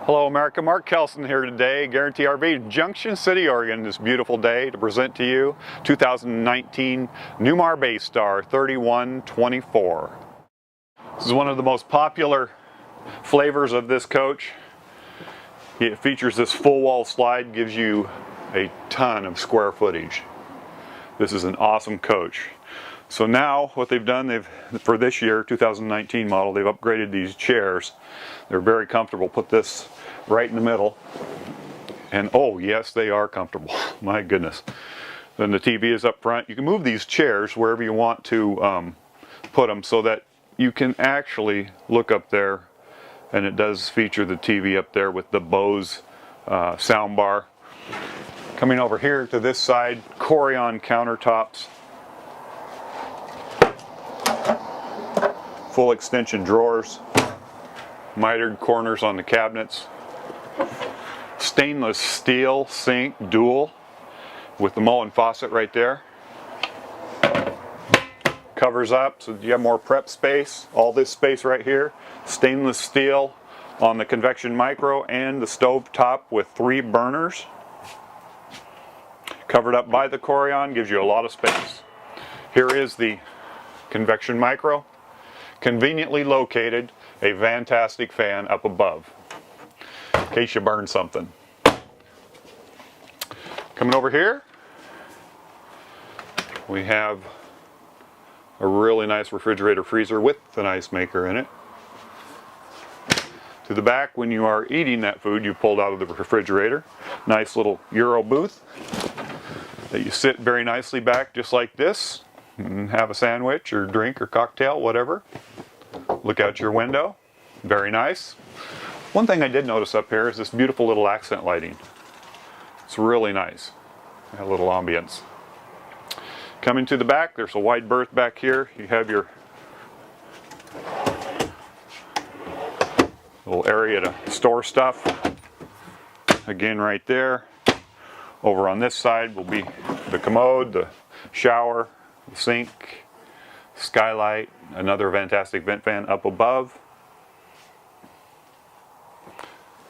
Hello America, Mark Kelson here today, Guaranty RV, Junction City, Oregon, this beautiful day to present to you 2019 Newmar Bay Star 3124. This is one of the most popular flavors of this coach. It features this full wall slide, gives you a ton of square footage. This is an awesome coach. So now what they've done, for this year, 2019 model, they've upgraded these chairs. They're very comfortable. Put this right in the middle. And oh yes, they are comfortable. My goodness. Then the TV is up front. You can move these chairs wherever you want to put them so that you can actually look up there. And it does feature the TV up there with the Bose sound bar. Coming over here to this side, Corian countertops. Full extension drawers, mitered corners on the cabinets, stainless steel sink, dual, with the Mahlon faucet right there. Covers up so you have more prep space. All this space right here, stainless steel on the convection micro and the stove top with 3 burners. Covered up by the Corian, gives you a lot of space. Here is the convection micro. Conveniently located, a fantastic fan up above, in case you burn something. Coming over here, we have a really nice refrigerator freezer with an ice maker in it. To the back, when you are eating that food you pulled out of the refrigerator, nice little Euro booth that you sit very nicely back just like this and have a sandwich or drink or cocktail, whatever. Look out your window, very nice. One thing I did notice up here is this beautiful little accent lighting. It's really nice, a little ambience. Coming to the back, there's a wide berth back here. You have your little area to store stuff. Again, right there. Over on this side will be the commode, the shower, the sink, skylight, another fantastic vent fan up above.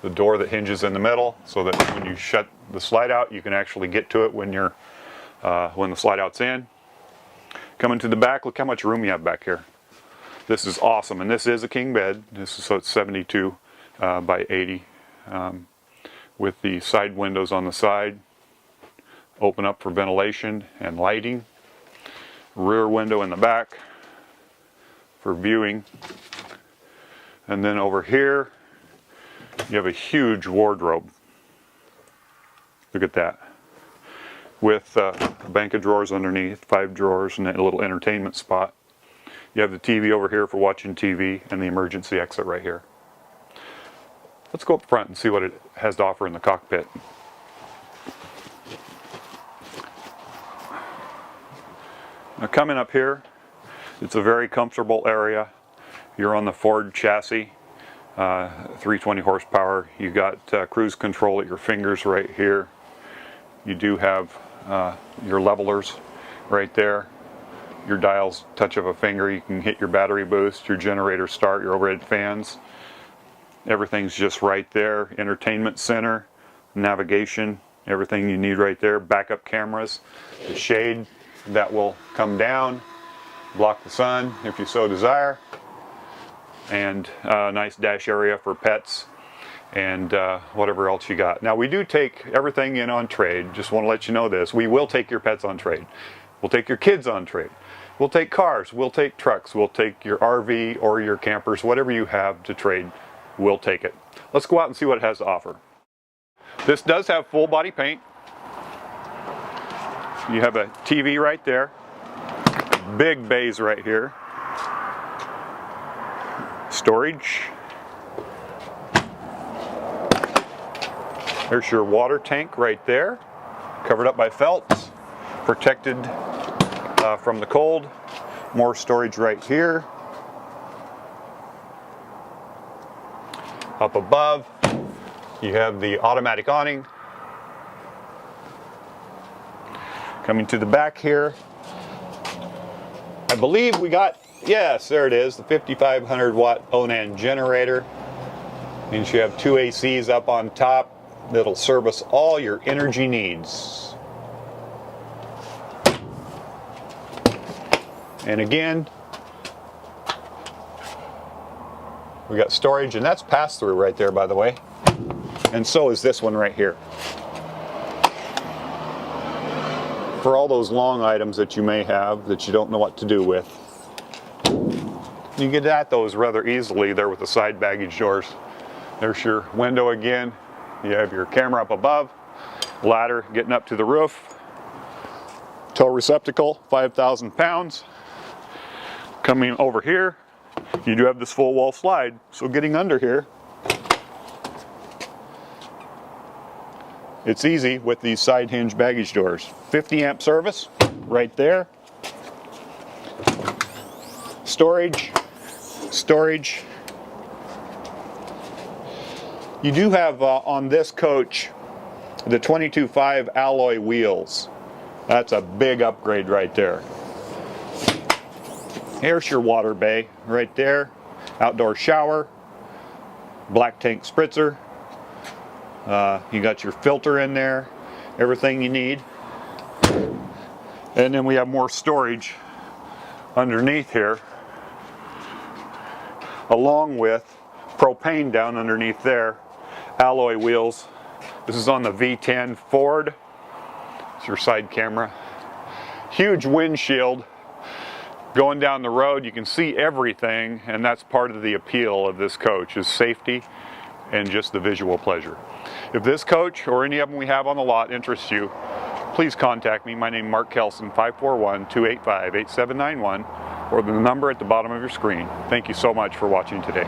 The door that hinges in the middle so that when you shut the slide out you can actually get to it when the slide out's in. Coming to the back, look how much room you have back here. This is awesome, and this is a king bed. So it's 72 by 80 with the side windows on the side. Open up for ventilation and lighting. Rear window in the back for viewing. And then over here you have a huge wardrobe. Look at that. With a bank of drawers underneath, 5 drawers, and a little entertainment spot. You have the TV over here for watching TV and the emergency exit right here. Let's go up front and see what it has to offer in the cockpit. Now coming up here, it's a very comfortable area. You're on the Ford chassis, 320 horsepower. You got cruise control at your fingers right here. You do have your levelers right there. Your dials, touch of a finger, you can hit your battery boost, your generator start, your overhead fans. Everything's just right there. Entertainment center, navigation, everything you need right there. Backup cameras, the shade that will come down, block the sun if you so desire, and a nice dash area for pets and whatever else you got. Now we do take everything in on trade. Just want to let you know this. We will take your pets on trade. We'll take your kids on trade. We'll take cars, we'll take trucks, we'll take your RV or your campers, whatever you have to trade, we'll take it. Let's go out and see what it has to offer. This does have full body paint. You have a TV right there, big bays right here, storage. There's your water tank right there, covered up by felt, protected from the cold. More storage right here. Up above, you have the automatic awning. Coming to the back here, I believe we got, yes, there it is, the 5500 watt Onan generator. And you have 2 ACs up on top that'll service all your energy needs. And again, we got storage, and that's pass-through right there, by the way. And so is this one right here. For all those long items that you may have that you don't know what to do with. You get at those rather easily there with the side baggage doors. There's your window again. You have your camera up above, ladder getting up to the roof, tow receptacle, 5,000 pounds. Coming over here, you do have this full wall slide, so getting under here, it's easy with these side hinge baggage doors. 50 amp service right there. Storage. You do have on this coach the 22.5 alloy wheels. That's a big upgrade right there. Here's your water bay right there. Outdoor shower, black tank spritzer. You got your filter in there, everything you need. And then we have more storage underneath here, along with propane down underneath there, alloy wheels. This is on the V10 Ford. It's your side camera. Huge windshield. Going down the road, you can see everything, and that's part of the appeal of this coach, is safety and just the visual pleasure. If this coach or any of them we have on the lot interests you, please contact me. My name is Mark Kelson, 541-285-8791, or the number at the bottom of your screen. Thank you so much for watching today.